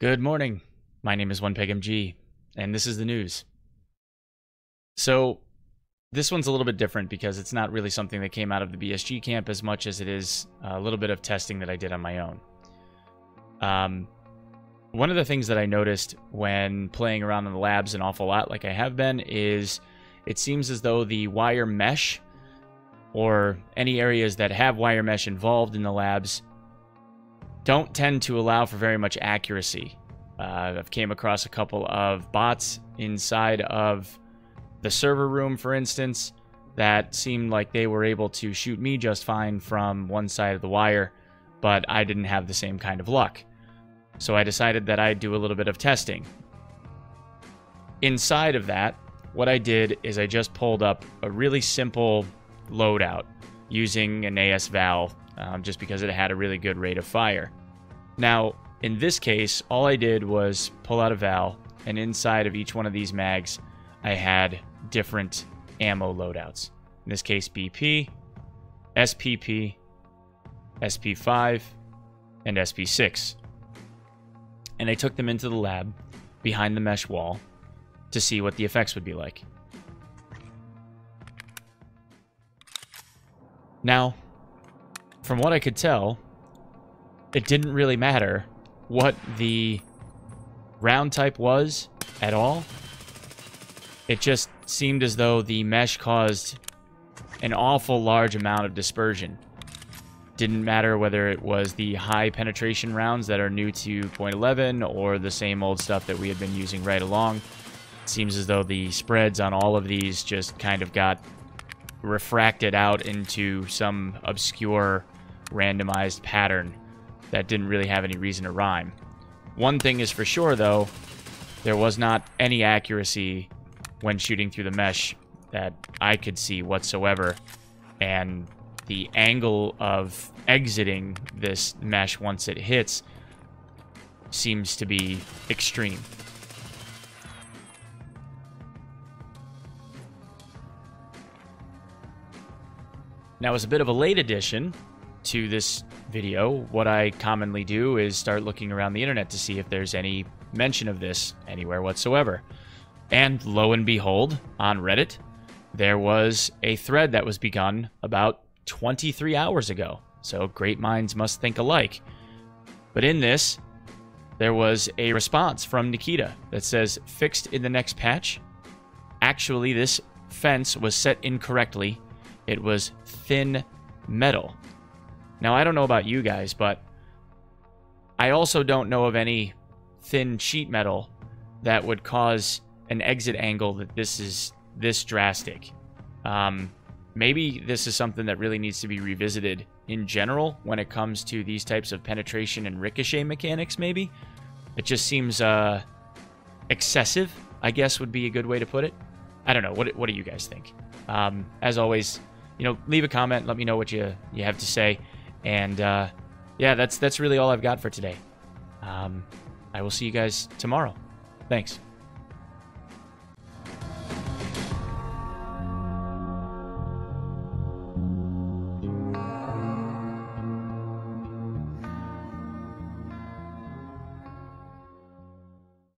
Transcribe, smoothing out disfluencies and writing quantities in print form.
Good morning. My name is Onepeg MG, and this is the news. So, this one's a little bit different because it's not really something that came out of the BSG camp as much as it is a little bit of testing that I did on my own. One of the things that I noticed when playing around in the labs an awful lot, like I have been, is it seems as though the wire mesh, or any areas that have wire mesh involved in the labs, don't tend to allow for very much accuracy. I've came across a couple of bots inside of the server room, for instance, that seemed like they were able to shoot me just fine from one side of the wire, but I didn't have the same kind of luck. So I decided that I'd do a little bit of testing. Inside of that, what I did is I just pulled up a really simple loadout using an AS Val, just because it had a really good rate of fire. Now, in this case, all I did was pull out a Val, and inside of each one of these mags, I had different ammo loadouts. In this case, BP, SPP, SP5, and SP6. And I took them into the lab behind the mesh wall to see what the effects would be like. Now, from what I could tell, it didn't really matter what the round type was at all. It just seemed as though the mesh caused an awful large amount of dispersion. Didn't matter whether it was the high penetration rounds that are new to .11 or the same old stuff that we had been using right along. It seems as though the spreads on all of these just kind of got refracted out into some obscure randomized pattern that didn't really have any reason to rhyme. One thing is for sure, though, there was not any accuracy when shooting through the mesh that I could see whatsoever, and the angle of exiting this mesh once it hits seems to be extreme. Now, as a bit of a late addition to this video, what I commonly do is start looking around the internet to see if there's any mention of this anywhere whatsoever. And lo and behold, on Reddit, there was a thread that was begun about 23 hours ago. So great minds must think alike. But in this, there was a response from Nikita that says, "Fixed in the next patch. Actually, this fence was set incorrectly. It was thin metal." Now, I don't know about you guys, but I also don't know of any thin sheet metal that would cause an exit angle that this is this drastic. Maybe this is something that really needs to be revisited in general when it comes to these types of penetration and ricochet mechanics, maybe. It just seems excessive, I guess would be a good way to put it. I don't know. What do you guys think? As always, leave a comment. Let me know what you have to say. And yeah, that's really all I've got for today. I will see you guys tomorrow. Thanks.